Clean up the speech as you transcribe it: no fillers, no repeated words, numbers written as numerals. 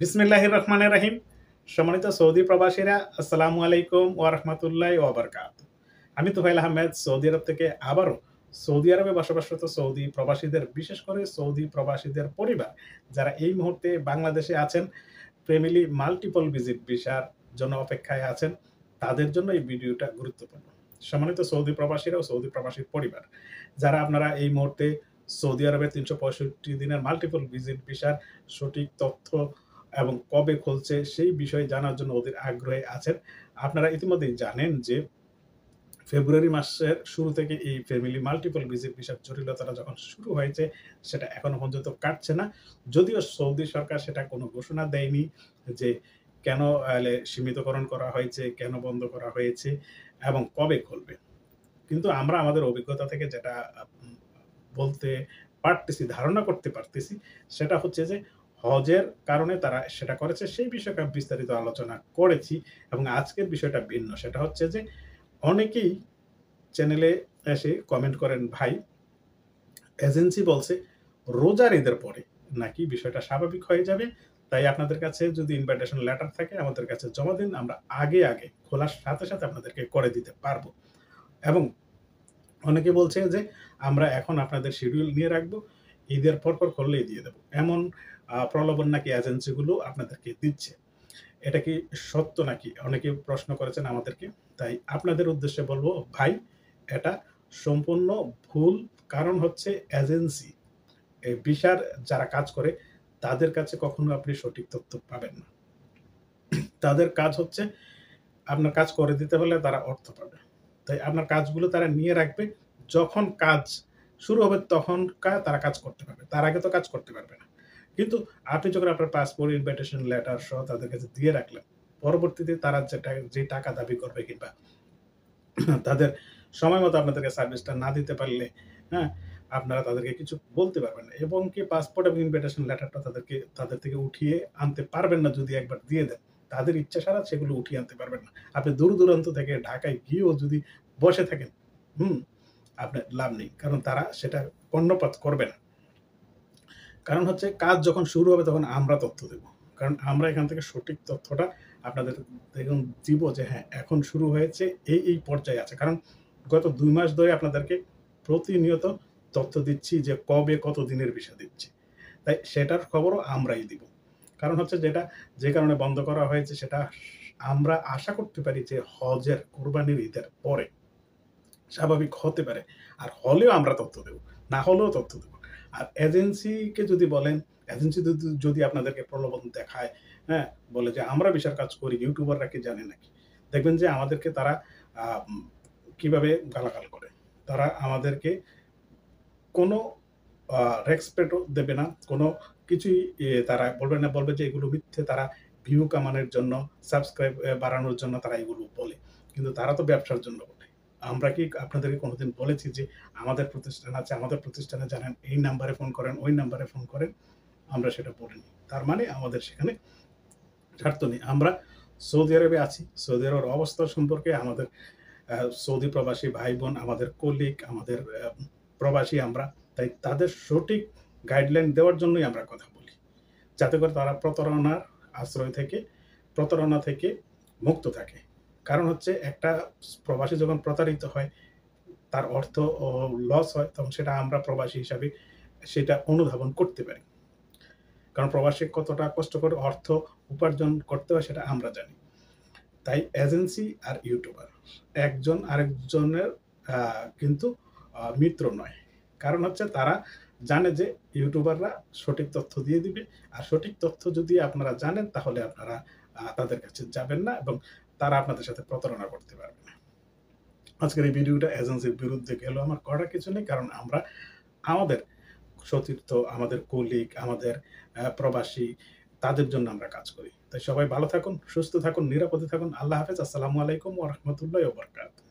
বিসমিল্লাহির রহমানির রহিম। সম্মানিত সৌদি প্রবাসীরা, আসসালামু আলাইকুম ওয়া রাহমাতুল্লাহি ওয়া বারাকাতুহু। আমি তুফাইল আহমেদ সৌদি আরব থেকে আবারও সৌদি আরবে বসবাসরত সৌদি প্রবাসীদের, বিশেষ করে সৌদি প্রবাসীদের পরিবার যারা এই মুহূর্তে বাংলাদেশে আছেন, ফ্যামিলি মাল্টিপল ভিজিট ভিসার জন্য অপেক্ষায় আছেন, তাদের জন্য এই ভিডিওটা গুরুত্বপূর্ণ। সম্মানিত সৌদি প্রবাসীরা ও সৌদি প্রবাসীর পরিবার, যারা আপনারা এই মুহূর্তে সৌদি আরবের ৩৬৫ দিনের মাল্টিপল ভিজিট ভিসার সঠিক তথ্য এবং কবে খুলছে সেই বিষয়ে জানার জন্য ওদের আগ্রহে আছেন। আপনারা ইতিমধ্যেই জানেন যে ফেব্রুয়ারি মাসের শুরু থেকে এই ফ্যামিলি মাল্টিপল ভিজিট ভিসার জটিলতাটা যখন শুরু হয়েছে, সেটা এখনো পর্যন্ত কাটছে না। যদিও সৌদি সরকার সেটা কোনো ঘোষণা দেয়নি যে কেন সীমিতকরণ করা হয়েছে, কেন বন্ধ করা হয়েছে এবং কবে খুলবে। কিন্তু আমরা আমাদের অভিজ্ঞতা থেকে যেটা বলতে পারতেছি, ধারণা করতে পারতেছি, সেটা হচ্ছে যে হজের কারণে তারা সেটা করেছে। সেই বিষয়টা বিস্তারিত আলোচনা করেছি এবং আজকের বিষয়টা ভিন্ন। সেটা হচ্ছে যে অনেকেই চ্যানেলে এসে কমেন্ট করেন, ভাই এজেন্সি বলছে রোজার ঈদের পরে নাকি বিষয়টা স্বাভাবিক হয়ে যাবে। তাই আপনাদের কাছে যদি ইনভাইটেশন লেটার থাকে আমাদের কাছে জমা দিন। আমরা আগে খোলার সাথে, সাথে আপনাদেরকে করে দিতে পারবো। এবং অনেকে বলছে যে আমরা এখন আপনাদের শিডিউল নিয়ে রাখবো, ঈদের পর করলেই দিয়ে দেবো। এমন প্রলোভন নাকি এজেন্সিগুলো আপনাদেরকে দিচ্ছে। এটা কি সত্য নাকি? অনেকে প্রশ্ন করেছেন আমাদেরকে। তাই আপনাদের উদ্দেশ্যে বলবো, ভাই এটা সম্পূর্ণ ভুল। কারণ হচ্ছে এজেন্সি, এই ভিসার যারা কাজ করে তাদের কাছে কখনো আপনি সঠিক তথ্য পাবেন না। তাদের কাজ হচ্ছে আপনার কাজ করে দিতে হলে তারা অর্থ পাবে। তাই আপনার কাজগুলো তারা নিয়ে রাখবে। যখন কাজ শুরু হবে তখন তারা কাজ করতে পারবে। তার আগে তো কাজ করতে পারবে না। কিন্তু আপনি যখন আপনার পাসপোর্ট, ইনভাইটেশন লেটার সহ তাদের কাছে দিয়ে রাখলেন, পরবর্তীতে তারা যে টাকা দাবি করবে কিংবা তাদের সময় মতো আপনাদেরকে সার্ভিসটা না দিতে পারলে, হ্যাঁ? আপনারা তাদেরকে কিছু বলতে পারবেন না। এবং কি পাসপোর্ট এবং ইনভিটেশন লেটারটা তাদের থেকে উঠিয়ে আনতে পারবেন না যদি একবার দিয়ে দেন। তাদের ইচ্ছা ছাড়া সেগুলো উঠিয়ে আনতে পারবেন না। আপনি দূর-দূরান্ত থেকে ঢাকায় গিয়েও যদি বসে থাকেন, হুম? আপনার লাভ নেই। কারণ তারা সেটা কর্ণপাত করবে না। কারণ হচ্ছে কাজ যখন শুরু হবে তখন আমরা তথ্য দেব। কারণ আমরা এখান থেকে সঠিক তথ্যটা আপনাদের দেখুন দিব যে হ্যাঁ, এখন শুরু হয়েছে, এই পর্যায়ে আছে। কারণ গত ২ মাস ধরে আপনাদেরকে প্রতিনিয়ত তথ্য দিচ্ছি যে কবে কত দিনের ভিসা দিচ্ছি। তাই সেটার খবরও আমরাই দিব। কারণ হচ্ছে যে কারণে বন্ধ করা হয়েছে সেটা আমরা আশা করতে পারি যে হজের, কোরবানির ঈদের পরে স্বাভাবিক হতে পারে। আর হলেও আমরা তথ্য দেব। না হলেও তথ্য দেব। আর এজেন্সিকে যদি বলেন, এজেন্সি যদি আপনাদেরকে প্রলোভন দেখায়, হ্যাঁ? বলে যে আমরা ভিসার কাজ করি, ইউটিউবাররা কি জানে নাকি? দেখবেন যে আমাদেরকে তারা আ কিভাবে গালাগাল করে। তারা আমাদেরকে কোনো আ রেসপেক্টও দেবে না। কোনো কিছুই তারা বলবে না, বলবে যে এগুলো মিথ্যে। তারা ভিউ কামানোর জন্য, সাবস্ক্রাইব বাড়ানোর জন্য তারা এগুলো বলে। কিন্তু তারা তো ব্যবসার জন্য বলে। আমরা কি আপনাদেরকে কোনোদিন বলেছি যে আমাদের প্রতিষ্ঠান আছে, আমাদের প্রতিষ্ঠানে জানেন এই নাম্বারে ফোন করেন, ওই নাম্বারে ফোন করেন? আমরা সেটা বলিনি। তার মানে আমাদের সেখানে স্বার্থ নেই। আমরা সৌদি আরবে আছি। সৌদি আরবের অবস্থা সম্পর্কে আমাদের সৌদি প্রবাসী ভাই-বোন, আমাদের কলিগ, আমাদের প্রবাসী আমরা। তাই তাদের সঠিক গাইডলাইন দেওয়ার জন্যই আমরা কথা বলি। যাতে করে তারা প্রতারণা থেকে মুক্ত থাকে। কারণ হচ্ছে একটা প্রবাসী যখন প্রতারিত হয়, তার অর্থ লস হয়, তখন সেটা আমরা প্রবাসী হিসাবে সেটা অনুধাবন করতে পারি। কারণ প্রবাসী কতটা কষ্ট করে অর্থ উপার্জন করতে হয় সেটা আমরা জানি। তাই এজেন্সি আর ইউটিউবার একজন আরেকজনের কিন্তু মিত্র নয়। কারণ হচ্ছে তারা জানে যে ইউটিউবাররা সঠিক তথ্য দিয়ে দিবে। আর সঠিক তথ্য যদি আপনারা জানেন তাহলে আপনারা তাদের কাছে যাবেন না এবং তারা আপনাদের সাথে প্রতারণা করতে পারবে না। আজকের এই ভিডিওটা এজেন্সির বিরুদ্ধে গেলেও আমার করার কিছু নেই। কারণ আমরা আমাদের সতীর্থ, আমাদের কলিগ, আমাদের প্রবাসী, তাদের জন্য আমরা কাজ করি। তাই সবাই ভালো থাকুন, সুস্থ থাকুন, নিরাপদে থাকুন। আল্লাহ হাফেজ। আসসালামু আলাইকুম ওয়া রাহমাতুল্লাহি ওয়া বারাকাতুহু।